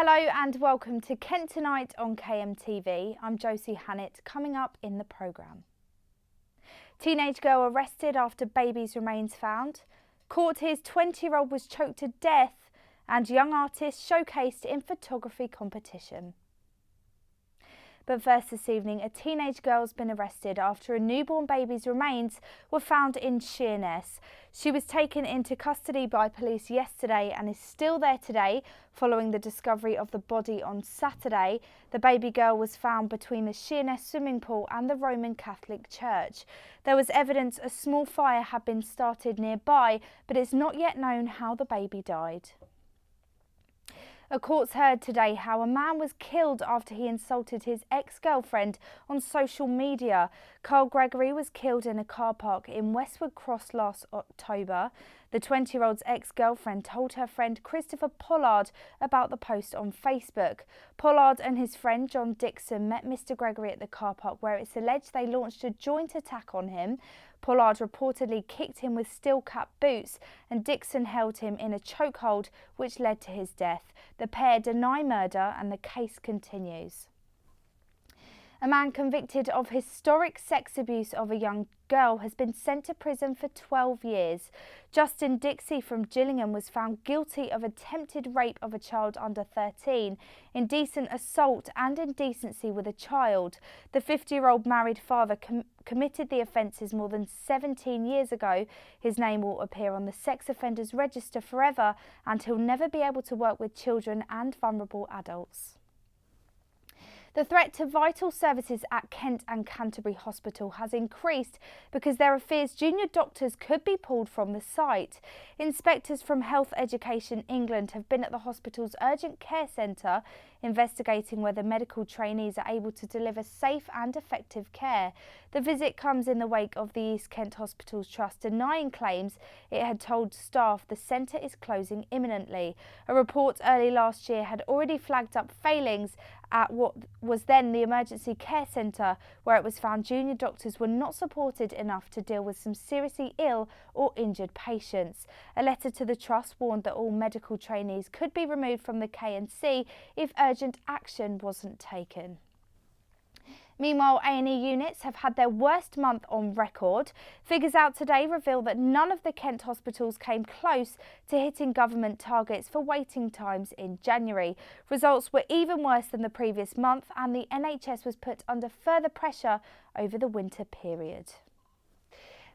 Hello and welcome to Kent Tonight on KMTV. I'm Josie Hannett. Coming up in the programme. Teenage girl arrested after baby's remains found. Court hears 20-year-old was choked to death, and young artist showcased in photography competition. But first this evening, a teenage girl's been arrested after a newborn baby's remains were found in Sheerness. She was taken into custody by police yesterday and is still there today following the discovery of the body on Saturday. The baby girl was found between the Sheerness swimming pool and the Roman Catholic Church. There was evidence a small fire had been started nearby, but it's not yet known how the baby died. A court's heard today how a man was killed after he insulted his ex-girlfriend on social media. Carl Gregory was killed in a car park in Westwood Cross last October. The 20-year-old's ex-girlfriend told her friend Christopher Pollard about the post on Facebook. Pollard and his friend John Dixon met Mr. Gregory at the car park, where it's alleged they launched a joint attack on him. Pollard reportedly kicked him with steel-cap boots and Dixon held him in a chokehold, which led to his death. The pair deny murder and the case continues. A man convicted of historic sex abuse of a young girl has been sent to prison for 12 years. Justin Dixie from Gillingham was found guilty of attempted rape of a child under 13, indecent assault and indecency with a child. The 50-year-old married father committed the offences more than 17 years ago. His name will appear on the sex offenders register forever, and he'll never be able to work with children and vulnerable adults. The threat to vital services at Kent and Canterbury Hospital has increased because there are fears junior doctors could be pulled from the site. Inspectors from Health Education England have been at the hospital's urgent care centre investigating whether medical trainees are able to deliver safe and effective care. The visit comes in the wake of the East Kent Hospitals Trust denying claims it had told staff the centre is closing imminently. A report early last year had already flagged up failings at what was then the emergency care centre, where it was found junior doctors were not supported enough to deal with some seriously ill or injured patients. A letter to the Trust warned that all medical trainees could be removed from the K&C if urgent action wasn't taken. Meanwhile, A&E units have had their worst month on record. Figures out today reveal that none of the Kent hospitals came close to hitting government targets for waiting times in January. Results were even worse than the previous month, and the NHS was put under further pressure over the winter period.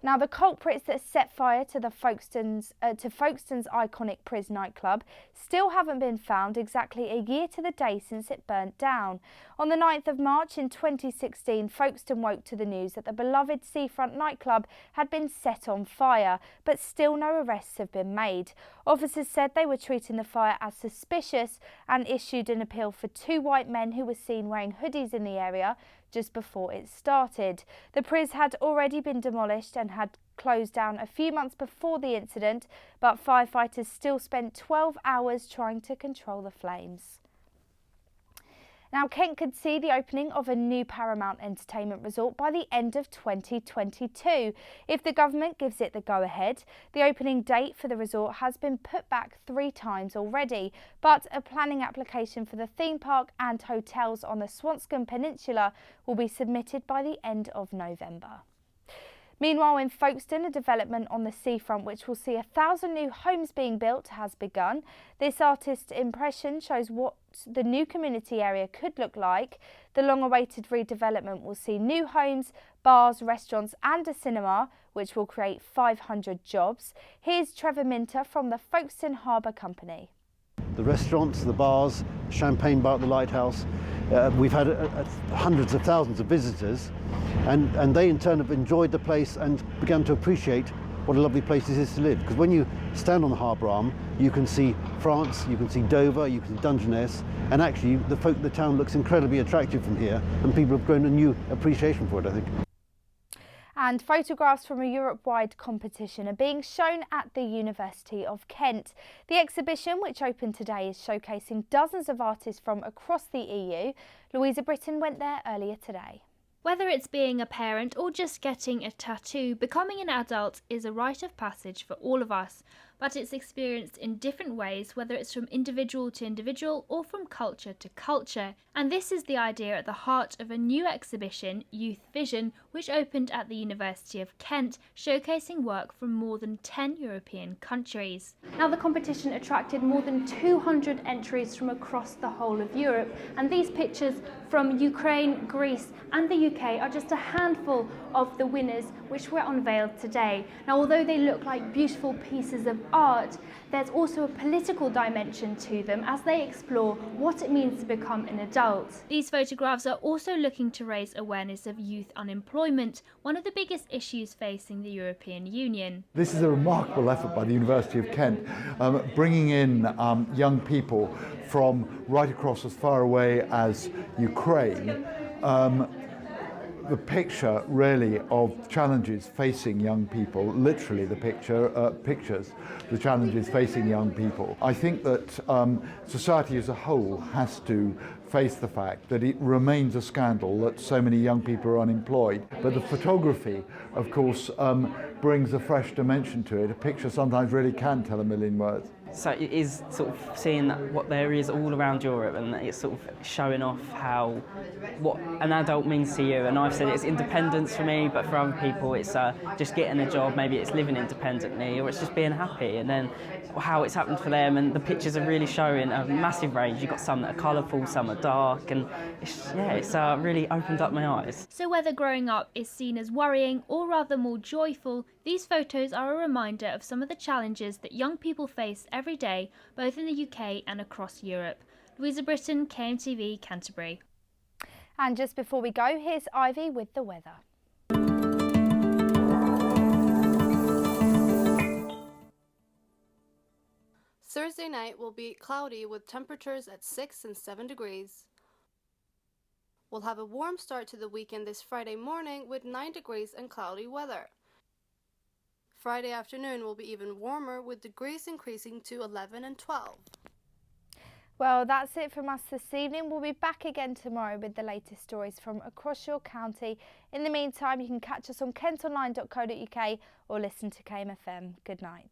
Now, the culprits that set fire to Folkestone's iconic Priz nightclub still haven't been found exactly a year to the day since it burnt down. On the 9th of March in 2016, Folkestone woke to the news that the beloved seafront nightclub had been set on fire, but still no arrests have been made. Officers said they were treating the fire as suspicious and issued an appeal for 2 white men who were seen wearing hoodies in the area just before it started. The Priz had already been demolished and had closed down a few months before the incident, but firefighters still spent 12 hours trying to control the flames. Now, Kent could see the opening of a new Paramount Entertainment resort by the end of 2022. If the government gives it the go-ahead, the opening date for the resort has been put back 3 times already, but a planning application for the theme park and hotels on the Swanscombe Peninsula will be submitted by the end of November. Meanwhile, in Folkestone, a development on the seafront which will see 1,000 new homes being built has begun. This artist's impression shows what the new community area could look like. The long-awaited redevelopment will see new homes, bars, restaurants and a cinema, which will create 500 jobs. Here's Trevor Minter from the Folkestone Harbour Company. The restaurants, the bars, champagne bar at the lighthouse. We've had hundreds of thousands of visitors, and they in turn have enjoyed the place and begun to appreciate what a lovely place this is to live. Because when you stand on the harbour arm, you can see France, you can see Dover, you can see Dungeness, and actually the town looks incredibly attractive from here, and people have grown a new appreciation for it, I think. And photographs from a Europe-wide competition are being shown at the University of Kent. The exhibition, which opened today, is showcasing dozens of artists from across the EU. Louisa Britton went there earlier today. Whether it's being a parent or just getting a tattoo, becoming an adult is a rite of passage for all of us. but it's experienced in different ways, whether it's from individual to individual or from culture to culture. And this is the idea at the heart of a new exhibition, Youth Vision, which opened at the University of Kent, showcasing work from more than 10 European countries. Now, the competition attracted more than 200 entries from across the whole of Europe, and these pictures from Ukraine, Greece and the UK are just a handful of the winners which were unveiled today. Now, although they look like beautiful pieces of art, there's also a political dimension to them as they explore what it means to become an adult. These photographs are also looking to raise awareness of youth unemployment, one of the biggest issues facing the European Union. This is a remarkable effort by the University of Kent, bringing in young people from right across as far away as Ukraine. The picture really of challenges facing young people, literally the pictures, the challenges facing young people. I think that society as a whole has to face the fact that it remains a scandal that so many young people are unemployed. But the photography, of course, brings a fresh dimension to it. A picture sometimes really can tell a million words. So it is sort of seeing what there is all around Europe, and it's sort of showing off what an adult means to you. And I've said it's independence for me, but for other people it's just getting a job, maybe it's living independently, or it's just being happy, and then how it's happened for them. And the pictures are really showing a massive range. You've got some that are colourful, some are dark, and it's really opened up my eyes. So whether growing up is seen as worrying or rather more joyful, these photos are a reminder of some of the challenges that young people face every day, both in the UK and across Europe. Louisa Britton, KMTV, Canterbury. And just before we go, here's Ivy with the weather. Thursday night will be cloudy with temperatures at 6 and 7 degrees. We'll have a warm start to the weekend this Friday morning with 9 degrees and cloudy weather. Friday afternoon will be even warmer with degrees increasing to 11 and 12. Well, that's it from us this evening. We'll be back again tomorrow with the latest stories from across your county. In the meantime, you can catch us on kentonline.co.uk or listen to KMFM. Good night.